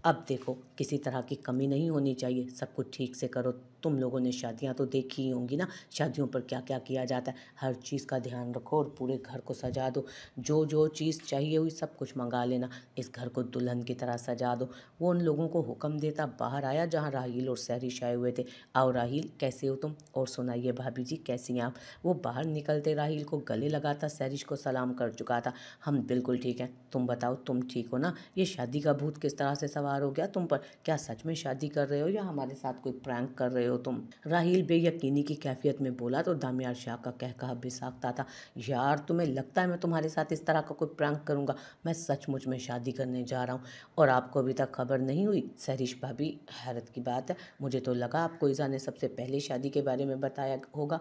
अब देखो, किसी तरह की कमी नहीं होनी चाहिए, सब कुछ ठीक से करो। तुम लोगों ने शादियां तो देखी ही होंगी ना, शादियों पर क्या क्या किया जाता है। हर चीज़ का ध्यान रखो और पूरे घर को सजा दो। जो जो चीज़ चाहिए हुई सब कुछ मंगा लेना। इस घर को दुल्हन की तरह सजा दो। वो उन लोगों को हुक्म देता बाहर आया जहाँ राहील और सहरिश आए हुए थे। आओ राहील, कैसे हो तुम? और सुनाइए भाभी जी, कैसी हैं आप? वो बाहर निकलते राहील को गले लगाता सहरिश को सलाम कर चुका था। हम बिल्कुल ठीक हैं, तुम बताओ, तुम ठीक हो ना? ये शादी का भूत किस तरह से सवार हो गया तुम पर? क्या सच में शादी कर रहे हो या हमारे साथ कोई प्रैंक कर रहे हो तुम? राहील बेयकीनी की कैफियत में बोला तो दामियार शाह का कहकहा बेसाख्ता था। यार, तुम्हें लगता है मैं तुम्हारे साथ इस तरह का कोई प्रैंक करूंगा? मैं सचमुच में शादी करने जा रहा हूँ। और आपको अभी तक खबर नहीं हुई? सहरिश भाभी, हैरत की बात है, मुझे तो लगा आपको ईज़ा ने सबसे पहले शादी के बारे में बताया होगा।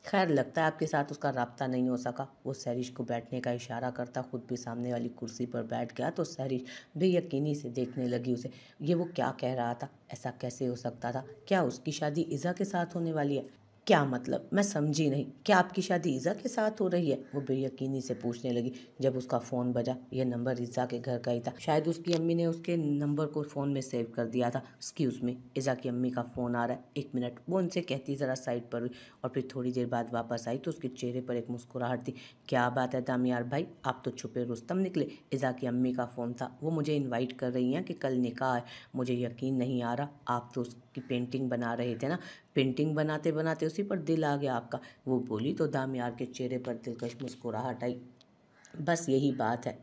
खैर, लगता है आपके साथ उसका राब्ता नहीं हो सका। वो सहरिश को बैठने का इशारा करता खुद भी सामने वाली कुर्सी पर बैठ गया तो सहरिश बेयकीनी से देखने लगी उसे। ये वो क्या कह रहा था? ऐसा कैसे हो सकता था? क्या उसकी शादी ईज़ा के साथ होने वाली है? क्या मतलब? मैं समझी नहीं। क्या आपकी शादी ईज़ा के साथ हो रही है? वो बेयकीनी से पूछने लगी। जब उसका फ़ोन बजा, यह नंबर ईज़ा के घर का ही था। शायद उसकी अम्मी ने उसके नंबर को फ़ोन में सेव कर दिया था। एक्सक्यूज़ मी, ईज़ा की अम्मी का फ़ोन आ रहा है, 1 मिनट। वो उनसे कहती ज़रा साइड पर हुई और फिर थोड़ी देर बाद वापस आई तो उसके चेहरे पर एक मुस्कुराहट थी। क्या बात है दामियार भाई, आप तो छुपे रुस्तम निकले। ईज़ा की अम्मी का फ़ोन था। वो मुझे इनवाइट कर रही हैं कि कल निकाह है। मुझे यकीन नहीं आ रहा, आप तो उसकी पेंटिंग बना रहे थे ना? पेंटिंग बनाते बनाते उसी पर दिल आ गया आपका? वो बोली तो दामियार के चेहरे पर दिलकश मुस्कुराहट आई। बस यही बात है,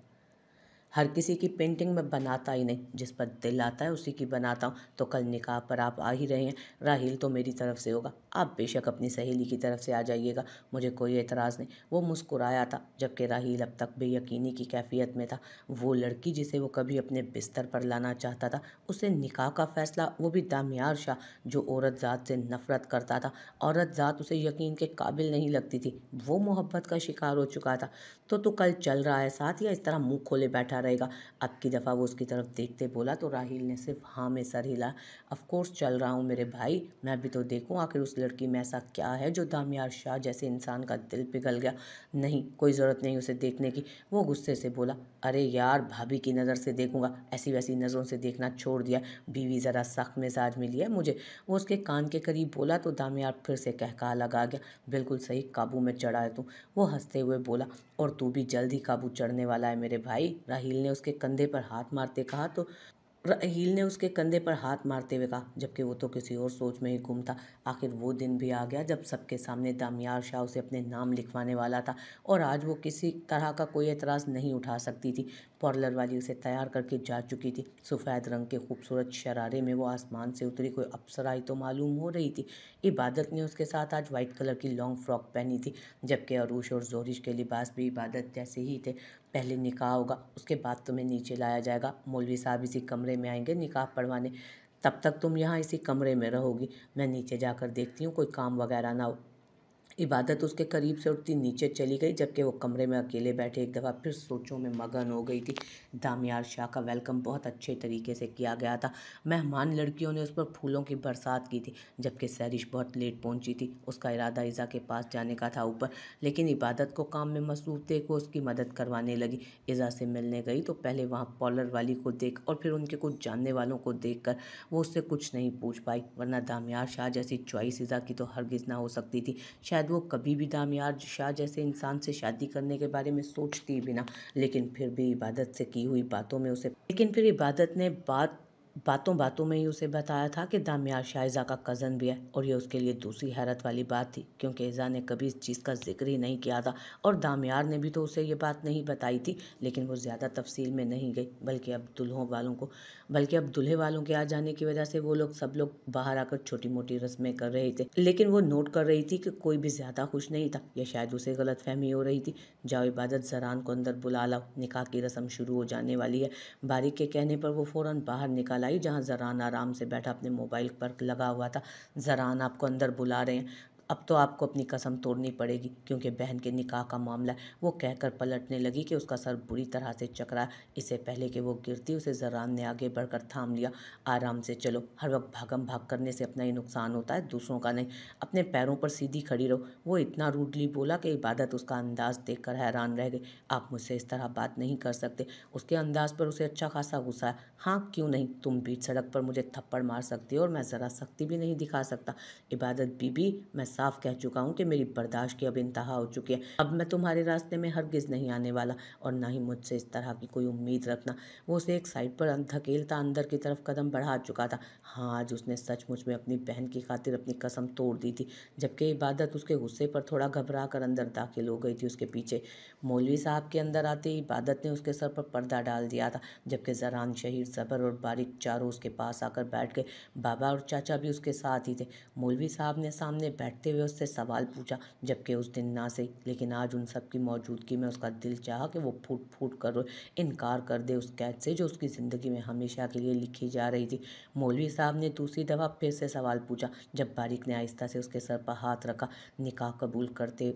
हर किसी की पेंटिंग मैं बनाता ही नहीं, जिस पर दिल आता है उसी की बनाता हूँ। तो कल निकाह पर आप आ ही रहे हैं, राहील तो मेरी तरफ से होगा, आप बेशक अपनी सहेली की तरफ से आ जाइएगा, मुझे कोई एतराज़ नहीं। वो मुस्कुराया था, जबकि राहील अब तक बेयकीनी की कैफियत में था। वो लड़की जिसे वो कभी अपने बिस्तर पर लाना चाहता था, उसे निकाह का फ़ैसला, वो भी दामियार शाह, जो औरत ज़ात से नफ़रत करता था। औरत ज़ात उसे यकीन के काबिल नहीं लगती थी, वो मोहब्बत का शिकार हो चुका था। तो कल चल रहा है साथ या इस तरह मुंह खोले बैठा रहेगा? अब की दफ़ा वो उसकी तरफ देखते बोला तो राहील ने सिर्फ हाँ में सर हिलाया। ऑफ कोर्स चल रहा हूँ मेरे भाई, मैं भी तो देखूँ आखिर उस लड़की में ऐसा क्या है जो दामियार शाह जैसे इंसान का दिल पिघल गया। नहीं, कोई ज़रूरत नहीं उसे देखने की, वो गुस्से से बोला। अरे यार, भाभी की नज़र से देखूंगा, ऐसी वैसी नज़रों से देखना छोड़ दिया, बीवी ज़रा सख्त मिजाज मिली है मुझे। वो उसके कान के करीब बोला तो दामियार फिर से कहकहा लगा गया। बिल्कुल सही, काबू में चढ़ा है तू, वो हंसते हुए बोला। और तू भी जल्द ही काबू चढ़ने वाला है मेरे भाई, राहील ने उसके कंधे पर हाथ मारते कहा तो राहील ने उसके कंधे पर हाथ मारते हुए कहा, जबकि वो तो किसी और सोच में ही गुम था। आखिर वो दिन भी आ गया जब सबके सामने दामियार शाह उसे अपने नाम लिखवाने वाला था और आज वो किसी तरह का कोई एतराज़ नहीं उठा सकती थी। पार्लर वाली उसे तैयार करके जा चुकी थी। सफ़ेद रंग के खूबसूरत शरारे में वो आसमान से उतरी कोई अप्सरा ही तो मालूम हो रही थी। इबादत ने उसके साथ आज वाइट कलर की लॉन्ग फ्रॉक पहनी थी, जबकि अरूश और जोहरिश के लिबास भी इबादत जैसे ही थे। पहले निकाह होगा, उसके बाद तुम्हें नीचे लाया जाएगा, मौलवी साहब इसी कमरे में आएंगे निकाह पढ़वाने। तब तक तुम यहाँ इसी कमरे में रहोगी, मैं नीचे जाकर देखती हूँ कोई काम वगैरह ना हो। इबादत उसके करीब से उठती नीचे चली गई, जबकि वो कमरे में अकेले बैठे एक दफ़ा फिर सोचों में मगन हो गई थी। दामियार शाह का वेलकम बहुत अच्छे तरीके से किया गया था। मेहमान लड़कियों ने उस पर फूलों की बरसात की थी, जबकि सहरिश बहुत लेट पहुंची थी। उसका इरादा ईज़ा के पास जाने का था ऊपर, लेकिन इबादत को काम में मसरूफ़ देख वो उसकी मदद करवाने लगी। ईज़ा से मिलने गई तो पहले वहाँ पार्लर वाली को देख और फिर उनके कुछ जानने वालों को देख कर वो उससे कुछ नहीं पूछ पाई, वरना दामियार शाह जैसी चॉइस ईज़ा की तो हरगिज़ ना हो सकती थी। शायद वो कभी भी दामियार शाह जैसे इंसान से शादी करने के बारे में सोचती भी ना। लेकिन फिर भी इबादत से की हुई बातों में उसे लेकिन फिर इबादत ने बातों बातों में ही उसे बताया था कि दामियार शाह ईज़ा का कज़न भी है। और ये उसके लिए दूसरी हैरत वाली बात थी, क्योंकि ईज़ा ने कभी इस चीज़ का जिक्र ही नहीं किया था और दामियार ने भी तो उसे ये बात नहीं बताई थी। लेकिन वो ज़्यादा तफसील में नहीं गई, बल्कि अब दूल्हे वालों के आ जाने की वजह से वो लोग सब लोग बाहर आकर छोटी मोटी रस्में कर रहे थे। लेकिन वो नोट कर रही थी कि कोई भी ज़्यादा खुश नहीं था, या शायद उसे गलतफहमी हो रही थी। जाओ इबादत, ज़रान को अंदर बुला लाओ, निकाह की रस्म शुरू हो जाने वाली है। बारिक के कहने पर वो फ़ौरन बाहर निकल आई, जहाँ ज़रान आराम से बैठा अपने मोबाइल पर लगा हुआ था। ज़रान, आपको अंदर बुला रहे हैं। अब तो आपको अपनी कसम तोड़नी पड़ेगी क्योंकि बहन के निकाह का मामला है। वो कहकर पलटने लगी कि उसका सर बुरी तरह से चकरा। इससे पहले कि वो गिरती उसे ज़रान ने आगे बढ़कर थाम लिया। आराम से चलो, हर वक्त भागम भाग करने से अपना ही नुकसान होता है, दूसरों का नहीं। अपने पैरों पर सीधी खड़ी रहो। वो इतना रूडली बोला कि इबादत उसका अंदाज देखकर हैरान रह गई। आप मुझसे इस तरह बात नहीं कर सकते। उसके अंदाज पर उसे अच्छा खासा गुस्सा है। हाँ क्यों नहीं, तुम बीच सड़क पर मुझे थप्पड़ मार सकती हो और मैं ज़रा सख्ती भी नहीं दिखा सकता। इबादत बीबी, मैं साफ कह चुका हूँ कि मेरी बर्दाश्त की अब इंतहा हो चुकी है। अब मैं तुम्हारे रास्ते में हरगिज़ नहीं आने वाला और ना ही मुझसे इस तरह की कोई उम्मीद रखना। वो उसे एक साइड पर धकेलता अंदर की तरफ कदम बढ़ा चुका था। हाँ, आज उसने सचमुच में अपनी बहन की खातिर अपनी कसम तोड़ दी थी। जबकि इबादत उसके गुस्से पर थोड़ा घबरा कर अंदर दाखिल हो गई थी। उसके पीछे मौलवी साहब के अंदर आते ही इबादत ने उसके सर पर पर्दा डाल दिया था। जबकि ज़रान, शहीर, ज़बर और बारिक चारों उसके पास आकर बैठ गए। बाबा और चाचा भी उसके साथ ही थे। मौलवी साहब ने सामने बैठते हुए उससे सवाल पूछा, जबकि उस दिन ना सही लेकिन आज उन सब की मौजूदगी में उसका दिल चाहा कि वो फूट फूट कर इनकार कर दे उस कैद से जो उसकी ज़िंदगी में हमेशा के लिए लिखी जा रही थी। मौलवी साहब ने दूसरी दफ़ा फिर से सवाल पूछा। जब बारिक ने आहिस्ता से उसके सर पर हाथ रखा, निकाह कबूल करते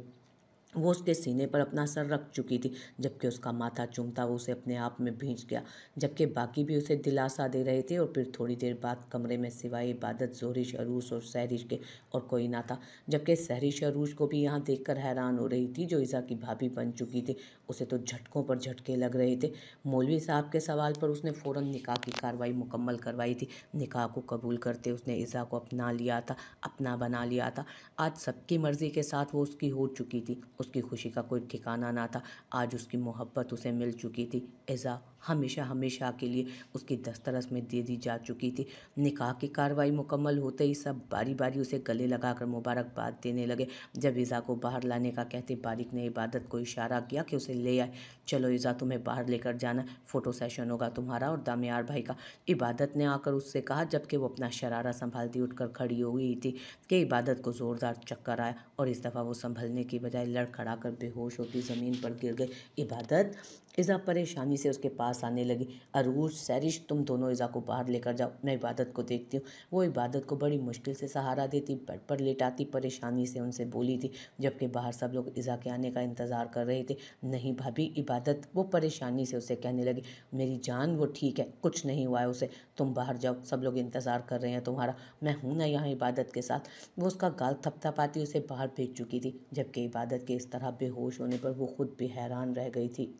वो उसके सीने पर अपना सर रख चुकी थी। जबकि उसका माथा चूमता वो उसे अपने आप में भींच गया। जबकि बाकी भी उसे दिलासा दे रहे थे और फिर थोड़ी देर बाद कमरे में सिवाय इबादत, जोहरिश, अरूस और सहरिश के और कोई ना था। जबकि सहरिश अरूस को भी यहाँ देखकर हैरान हो रही थी, जो ईज़ा की भाभी बन चुकी थी। उसे तो झटकों पर झटके लग रहे थे। मौलवी साहब के सवाल पर उसने फ़ौरन निकाह की कार्रवाई मुकम्मल करवाई थी। निकाह को कबूल करते उसने ईज़ा को अपना लिया था, अपना बना लिया था। आज सबकी मर्ज़ी के साथ वो उसकी हो चुकी थी। उसकी खुशी का कोई ठिकाना ना था। आज उसकी मोहब्बत उसे मिल चुकी थी। ईज़ा हमेशा हमेशा के लिए उसकी दस्तरस में दे दी जा चुकी थी। निकाह की कार्रवाई मुकम्मल होते ही सब बारी बारी उसे गले लगाकर मुबारकबाद देने लगे। जब ईज़ा को बाहर लाने का कहते बारिक ने इबादत को इशारा किया कि उसे ले आए। चलो ईज़ा, तुम्हें बाहर लेकर जाना, फ़ोटो सेशन होगा तुम्हारा और दामियार भाई का, इबादत ने आकर उससे कहा। जबकि वो अपना शरारा संभालती उठकर खड़ी हो गई थी कि इबादत को ज़ोरदार चक्कर आया और इस दफ़ा वो संभलने की बजाय लड़खड़ाकर बेहोश होती ज़मीन पर गिर गई। इबादत, ईज़ा परेशानी से उसके पास आने लगी। अरूज, सैरिश, तुम दोनों ईज़ा को बाहर लेकर जाओ, मैं इबादत को देखती हूँ। वो इबादत को बड़ी मुश्किल से सहारा देती बेड पर लेटाती परेशानी से उनसे बोली थी। जबकि बाहर सब लोग ईज़ा के आने का इंतज़ार कर रहे थे। नहीं भाभी, इबादत, वो परेशानी से उसे कहने लगी। मेरी जान, वो ठीक है, कुछ नहीं हुआ है उसे, तुम बाहर जाओ, सब लोग इंतज़ार कर रहे हैं तुम्हारा, मैं हूँ ना यहाँ इबादत के साथ। वो उसका गाल थपथपाती उसे बाहर भेज चुकी थी। जबकि इबादत के इस तरह बेहोश होने पर वो खुद भी हैरान रह गई थी।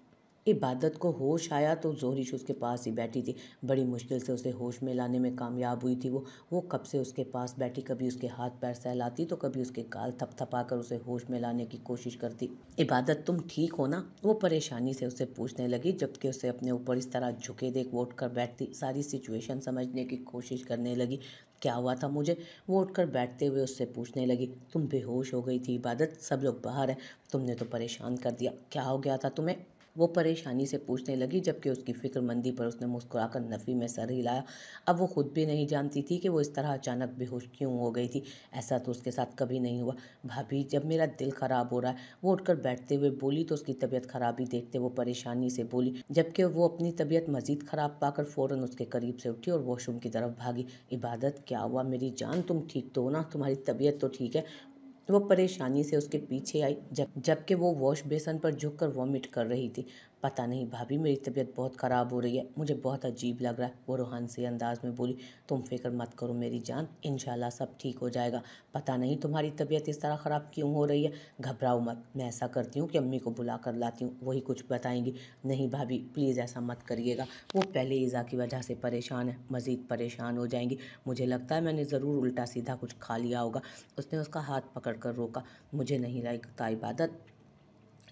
इबादत को होश आया तो जोहरिश उसके पास ही बैठी थी। बड़ी मुश्किल से उसे होश में लाने में कामयाब हुई थी। वो कब से उसके पास बैठी, कभी उसके हाथ पैर सहलाती तो कभी उसके गाल थपथपाकर उसे होश में लाने की कोशिश करती। इबादत, तुम ठीक हो ना? वो परेशानी से उससे पूछने लगी। जबकि उसे अपने ऊपर इस तरह झुके देख वो उठकर बैठती, सारी सिचुएशन समझने की कोशिश करने लगी। क्या हुआ था मुझे? वो उठकर बैठते हुए उससे पूछने लगी। तुम बेहोश हो गई थी इबादत, सब लोग बाहर हैं, तुमने तो परेशान कर दिया, क्या हो गया था तुम्हें? वो परेशानी से पूछने लगी। जबकि उसकी फिक्रमंदी पर उसने मुस्कुराकर नफ़ी में सर हिलाया। अब वो खुद भी नहीं जानती थी कि वो इस तरह अचानक बेहोश क्यों हो गई थी। ऐसा तो उसके साथ कभी नहीं हुआ। भाभी, जब मेरा दिल ख़राब हो रहा है, वो उठकर बैठते हुए बोली तो उसकी तबीयत खराबी देखते वो परेशानी से बोली। जबकि वो अपनी तबीयत मज़ीद ख़राब पाकर फ़ौरन उसके करीब से उठी और वॉशरूम की तरफ भागी। इबादत, क्या हुआ मेरी जान, तुम ठीक तो हो ना? तुम्हारी तबीयत तो ठीक है? वो परेशानी से उसके पीछे आई। जबकि वो वॉश बेसन पर झुककर वॉमिट कर रही थी। पता नहीं भाभी, मेरी तबीयत बहुत ख़राब हो रही है, मुझे बहुत अजीब लग रहा है, वो रूहानी अंदाज में बोली। तुम फिक्र मत करो मेरी जान, इंशाल्लाह सब ठीक हो जाएगा। पता नहीं तुम्हारी तबीयत इस तरह ख़राब क्यों हो रही है, घबराओ मत, मैं ऐसा करती हूँ कि अम्मी को बुला कर लाती हूँ, वही कुछ बताएंगी। नहीं भाभी, प्लीज़ ऐसा मत करिएगा, वो पहले ईज़ा की वजह से परेशान है, मज़ीद परेशान हो जाएंगी। मुझे लगता है मैंने ज़रूर उल्टा सीधा कुछ खा लिया होगा। उसने उसका हाथ पकड़कर रोका। मुझे नहीं लगता इबादत,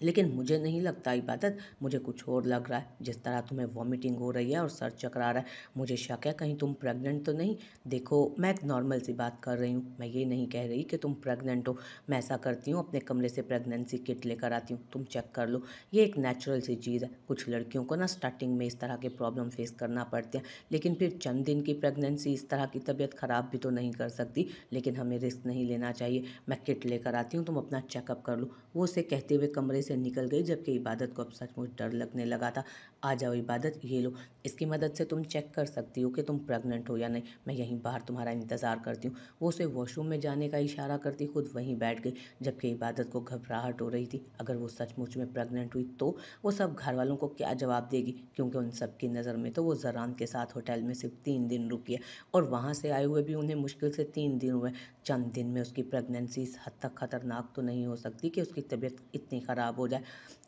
लेकिन मुझे नहीं लगता इबादत, मुझे कुछ और लग रहा है। जिस तरह तुम्हें वॉमिटिंग हो रही है और सर चकरा रहा है, मुझे शक है कहीं तुम प्रेग्नेंट तो नहीं। देखो, मैं एक नॉर्मल सी बात कर रही हूँ, मैं ये नहीं कह रही कि तुम प्रेग्नेंट हो। मैं ऐसा करती हूँ, अपने कमरे से प्रेगनेंसी किट लेकर आती हूँ, तुम चेक कर लो। ये एक नेचुरल सी चीज़ है। कुछ लड़कियों को ना स्टार्टिंग में इस तरह के प्रॉब्लम फेस करना पड़ते हैं, लेकिन फिर चंद दिन की प्रेगनेंसी इस तरह की तबीयत ख़राब भी तो नहीं कर सकती। लेकिन हमें रिस्क नहीं लेना चाहिए। मैं किट लेकर आती हूँ, तुम अपना चेकअप कर लो। वो उसे कहते हुए कमरे से निकल गई, जबकि इबादत को अब सचमुच डर लगने लगा था। आ जाओ इबादत, ये लो, इसकी मदद से तुम चेक कर सकती हो कि तुम प्रेग्नेंट हो या नहीं। मैं यहीं बाहर तुम्हारा इंतज़ार करती हूँ। वो उसे वॉशरूम में जाने का इशारा करती खुद वहीं बैठ गई, जबकि इबादत को घबराहट हो रही थी। अगर वो सचमुच में प्रेग्नेंट हुई तो वो सब घर वालों को क्या जवाब देगी, क्योंकि उन सब की नज़र में तो वो ज़रान के साथ होटल में सिर्फ 3 दिन रुकी है, और वहाँ से आए हुए भी उन्हें मुश्किल से 3 दिन हुए। चंद दिन में उसकी प्रेगनेंसी इस हद तक खतरनाक तो नहीं हो सकती कि उसकी तबीयत इतनी ख़राब हो जाए।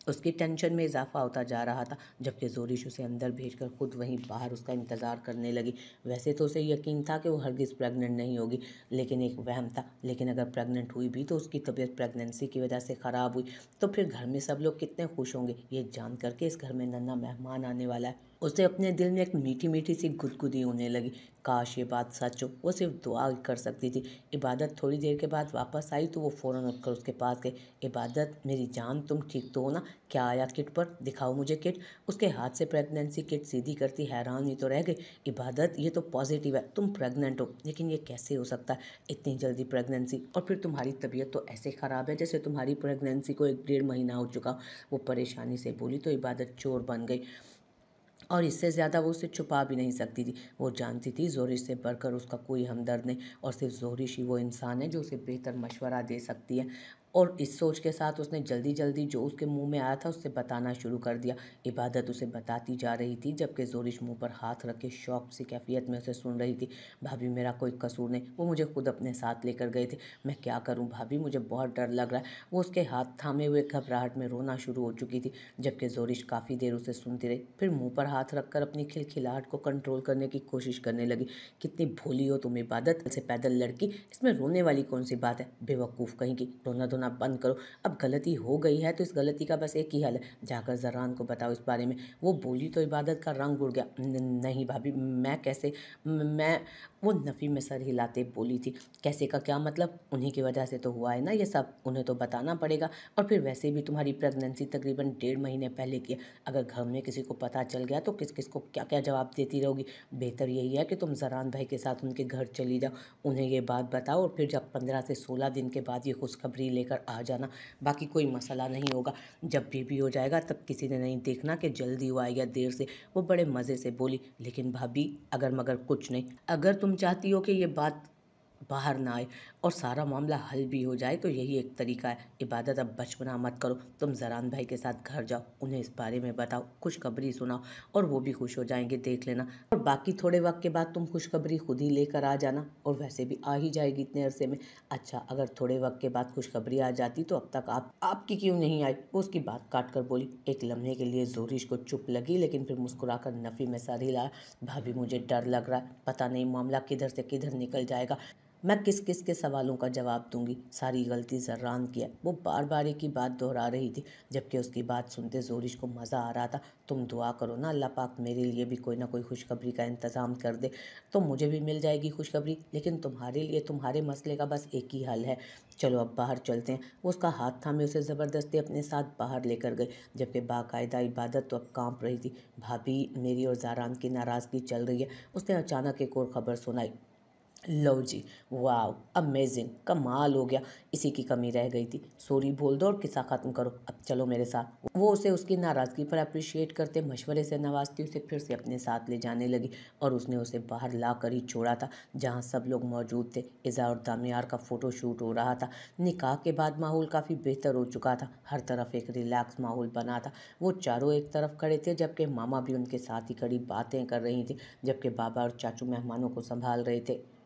उसकी टेंशन में इजाफा होता जा रहा था, जबकि जोरिश उसे अंदर भेजकर खुद वहीं बाहर उसका इंतज़ार करने लगी। वैसे तो उसे यकीन था कि वो हरगिज़ प्रेग्नेंट नहीं होगी, लेकिन एक वहम था। लेकिन अगर प्रेग्नेंट हुई भी तो उसकी तबीयत प्रेगनेंसी की वजह से ख़राब हुई तो फिर घर में सब लोग कितने खुश होंगे ये जान कर के इस घर में नन्हा मेहमान आने वाला है। उसे अपने दिल में एक मीठी मीठी सी गुदगुदी होने लगी। काश ये बात सच हो, वो सिर्फ दुआ कर सकती थी। इबादत थोड़ी देर के बाद वापस आई तो वो फ़ौरन उठकर उसके पास गई। इबादत मेरी जान, तुम ठीक तो हो ना? क्या आया किट पर? दिखाओ मुझे किट। उसके हाथ से प्रेगनेंसी किट सीधी करती हैरान ही तो रह गई। इबादत, ये तो पॉजिटिव है, तुम प्रेग्नेंट हो, लेकिन ये कैसे हो सकता है? इतनी जल्दी प्रेगनेंसी, और फिर तुम्हारी तबीयत तो ऐसे ख़राब है जैसे तुम्हारी प्रेगनेंसी को 1 डेढ़ महीना हो चुका। वो परेशानी से बोली तो इबादत चोर बन गई, और इससे ज़्यादा वो उसे छुपा भी नहीं सकती थी। वो जानती थी ज़ोरिश से बढ़कर उसका कोई हमदर्द नहीं, और सिर्फ ज़ोरिश ही वो इंसान है जो उसे बेहतर मशवरा दे सकती है। और इस सोच के साथ उसने जल्दी जल्दी जो उसके मुंह में आया था उससे बताना शुरू कर दिया। इबादत उसे बताती जा रही थी, जबकि ज़ोरिश मुंह पर हाथ रख के शौक सी कैफियत में उसे सुन रही थी। भाभी, मेरा कोई कसूर नहीं, वो मुझे खुद अपने साथ लेकर गए थे। मैं क्या करूँ भाभी, मुझे बहुत डर लग रहा है। वो उसके हाथ थामे हुए घबराहट में रोना शुरू हो चुकी थी, जबकि ज़ोरिश काफ़ी देर उसे सुनती रही। फिर मुंह पर हाथ रखकर अपनी खिलखिलाहट को कंट्रोल करने की कोशिश करने लगी। कितनी भोली हो तुम इबादत, से पैदल लड़की, इसमें रोने वाली कौन सी बात है? बेवकूफ़ कहीं की, रोना धोना बंद करो। अब गलती हो गई है तो इस गलती का बस एक ही हल है, जाकर ज़रान को बताओ इस बारे में। वो बोली तो इबादत का रंग उड़ गया। नहीं भाभी, मैं कैसे, मैं, वो नफ़ी में सर हिलाते बोली थी। कैसे का क्या मतलब? उन्हीं की वजह से तो हुआ है ना ये सब, उन्हें तो बताना पड़ेगा। और फिर वैसे भी तुम्हारी प्रेगनेंसी तकरीबन 1.5 महीने पहले की है। अगर घर में किसी को पता चल गया तो किस किस को क्या क्या जवाब देती रहोगी। बेहतर यही है कि तुम ज़रान भाई के साथ उनके घर चली जाओ, उन्हें ये बात बताओ, और फिर जब 15 से 16 दिन के बाद ये खुशखबरी लेकर आ जाना। बाकी कोई मसला नहीं होगा। जब बेबी हो जाएगा तब किसी ने नहीं देखना कि जल्दी हुआ है या देर से। वो बड़े मज़े से बोली। लेकिन भाभी, अगर मगर कुछ नहीं, अगर तुम चाहती हो कि ये बात बाहर ना आए और सारा मामला हल भी हो जाए तो यही एक तरीका है। इबादत, अब बचपना मत करो, तुम ज़रान भाई के साथ घर जाओ, उन्हें इस बारे में बताओ, खुशखबरी सुनाओ, और वो भी खुश हो जाएंगे, देख लेना। और बाकी थोड़े वक्त के बाद तुम खुशखबरी खुद ही लेकर आ जाना, और वैसे भी आ ही जाएगी इतने अरसे में। अच्छा, अगर थोड़े वक्त के बाद खुशखबरी आ जाती तो अब तक आपकी क्यों नहीं आई? वो उसकी बात काट कर बोली। एक लम्हे के लिए जोरिश को चुप लगी, लेकिन फिर मुस्कुराकर नफ़ी में सर हिलाया। भाभी, मुझे डर लग रहा है, पता नहीं मामला किधर से किधर निकल जाएगा। मैं किस किस के सवालों का जवाब दूंगी? सारी गलती ज़र्रान की है। वो बार बार एक ही बात दोहरा रही थी, जबकि उसकी बात सुनते जोरिश को मज़ा आ रहा था। तुम दुआ करो ना, अल्लाह पाक मेरे लिए भी कोई ना कोई खुशखबरी का इंतज़ाम कर दे, तो मुझे भी मिल जाएगी खुशखबरी। लेकिन तुम्हारे लिए तुम्हारे मसले का बस एक ही हल है। चलो अब बाहर चलते हैं। वो उसका हाथ थामे उसे ज़बरदस्ती अपने साथ बाहर लेकर गए, जबकि बाकायदा इबादत तो अब काँप रही थी। भाभी, मेरी और ज़ारान की नाराज़गी चल रही है, उसने अचानक एक और ख़बर सुनाई। लो जी, वाह, अमेजिंग, कमाल हो गया, इसी की कमी रह गई थी। सॉरी बोल दो और किस्सा ख़त्म करो, अब चलो मेरे साथ। वो उसे उसकी नाराज़गी पर अप्रिशिएट करते मशवरे से नवाजती उसे फिर से अपने साथ ले जाने लगी, और उसने उसे बाहर ला कर ही छोड़ा था, जहाँ सब लोग मौजूद थे। इज़ा और दामियार का फ़ोटो शूट हो रहा था। निकाह के बाद माहौल काफ़ी बेहतर हो चुका था, हर तरफ एक रिलैक्स माहौल बना था। वो चारों एक तरफ खड़े थे, जबकि मामा भी उनके साथ ही खड़ी बातें कर रही थी, जबकि बाबा और चाचू मेहमानों को संभाल रहे थे।